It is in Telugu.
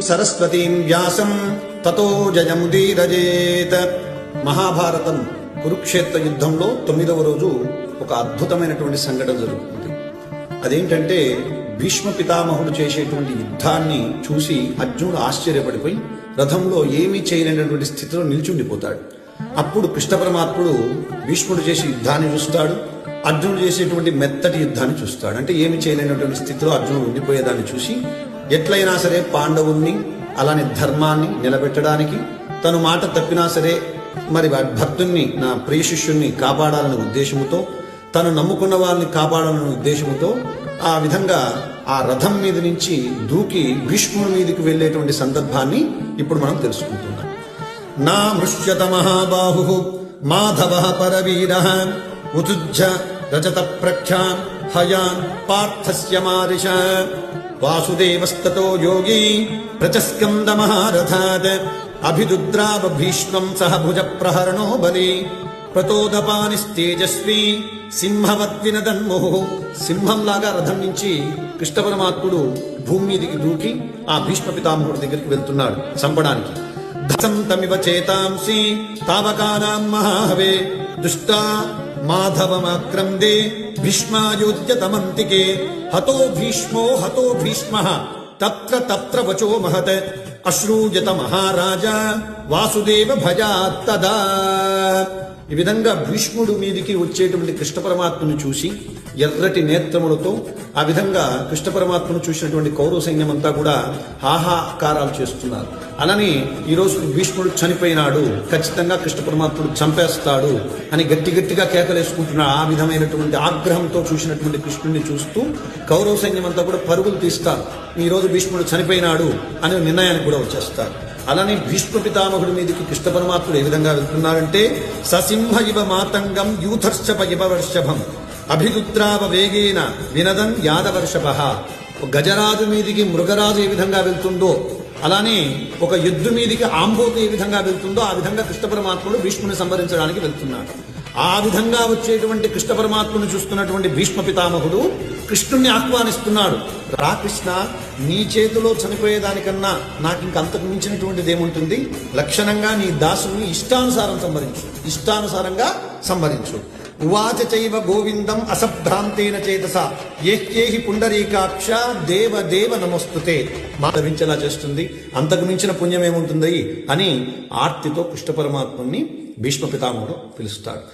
సరస్వతీం వ్యాసం తతో జయముదీరజేత్. మహాభారతం కురుక్షేత్ర యుద్ధంలో 9వ రోజు ఒక అద్భుతమైనటువంటి సంఘటన జరుగుతుంది. అదేంటంటే భీష్మ పితామహుడు చేసేటువంటి యుద్ధాన్ని చూసి అర్జునుడు ఆశ్చర్యపడిపోయి రథంలో ఏమీ చేయలేనటువంటి స్థితిలో నిల్చుండిపోతాడు. అప్పుడు కృష్ణ పరమాత్ముడు భీష్ముడు చేసే యుద్ధాన్ని చూస్తాడు, అర్జునుడు చేసేటువంటి మెత్తటి యుద్ధాన్ని చూస్తాడు. అంటే ఏమి చేయలేనటువంటి స్థితిలో అర్జునుడు ఉండిపోయేదాన్ని చూసి ఎట్లయినా సరే పాండవుల్ని అలానే ధర్మాన్ని నిలబెట్టడానికి తను మాట తప్పినా సరే మరి భక్తుణ్ణి నా ప్రియ శిష్యుణ్ణి కాపాడాలనే ఉద్దేశముతో, తను నమ్ముకున్న వారిని కాపాడాలనే ఉద్దేశముతో ఆ విధంగా ఆ రథం మీద నుంచి దూకి భీష్ముడి మీదకి వెళ్ళేటువంటి సందర్భాన్ని ఇప్పుడు మనం తెలుసుకుంటున్నాం. నా మృష్యత మహాబాహు మాధవ పరవీర ఉతుజ్జ రజత ప్రఖ్యాన్ హయాన్ పార్థస్య మారిష వాసుదేవస్తతో యోగి ప్రచస్కంద మహారథాత్ అభిదుద్రావ భీష్మం సహ భుజ ప్రహరణో బలి ప్రతోదపానిస్తేజస్వి సింహవద్వినదన్ముహు. సింహంలాగా రథం నుంచి కృష్ణ పరమాత్ముడు భూమి మీదికి దూకి ఆ భీష్మ పితామహుడి దగ్గరికి వెళ్తున్నాడు చంపడానికి. ధసంతమివ చేతాంసి తావకానాం మహాహవే దుష్టా మాధవమాక్రందే భీష్మాయోజ్యతమంతికే హతో భీష్మః తత్ర తత్ర వచో మహత్ అశ్రూయత మహారాజా వాసుదేవ భయాత్తదా. ఈ విధంగా భీష్ముడు మీదికి వచ్చేటువంటి కృష్ణ పరమాత్మను చూసి ఎర్రటి నేత్రములతో ఆ విధంగా కృష్ణ పరమాత్మను చూసినటువంటి కౌరవ సైన్యం అంతా కూడా హాహాకారాలు చేస్తున్నారు. అలానే ఈరోజు భీష్ముడు చనిపోయినాడు, ఖచ్చితంగా కృష్ణ పరమాత్ముడు చంపేస్తాడు అని గట్టిగా కేకలేసుకుంటున్నాడు. ఆ విధమైనటువంటి ఆగ్రహంతో చూసినటువంటి కృష్ణుడిని చూస్తూ కౌరవ సైన్యం అంతా కూడా పరుగులు తీస్తారు. ఈరోజు భీష్ముడు చనిపోయినాడు అనే నిర్ణయానికి కూడా వచ్చేస్తారు. అలానే భీష్మ పితామహుడి మీదకి కృష్ణ పరమాత్ముడు ఏ విధంగా వెళ్తున్నారంటే ససింహ ఇవ మాతంగం యూథర్షప ఇవ వర్షభం అభిరుద్రావ వేగేన వినదన్ యాదవర్షభ. గజరాజు మీదికి మృగరాజు ఏ విధంగా వెళ్తుందో, అలానే ఒక ఎద్దు మీదికి ఆంబోతు ఏ విధంగా వెళ్తుందో ఆ విధంగా కృష్ణ పరమాత్ముడు భీష్ముని సంహరించడానికి వెళ్తున్నాడు. ఆ విధంగా వచ్చేటువంటి కృష్ణ పరమాత్ముని చూస్తున్నటువంటి భీష్మ పితామహుడు కృష్ణుణ్ణి ఆహ్వానిస్తున్నాడు. రా కృష్ణ, నీ చేతిలో చనిపోయేదానికన్నా నాకు ఇంకంతకు మించినటువంటిది ఏముంటుంది? లక్షణంగా నీ దాసుని ఇష్టానుసారంగా సంహరించు. ఉవాచ చైవ గోవిందం అసభ్రాంతేన చేతస ఏహ్యేహి పుండరీకాక్ష దేవ దేవ నమస్తుతే. లభించేలా చేస్తుంది, అంతకు మించిన పుణ్యం ఏముంటుంది అని ఆర్తితో కృష్ణ పరమాత్మని భీష్మ పితామహుడు పిలుస్తాడు.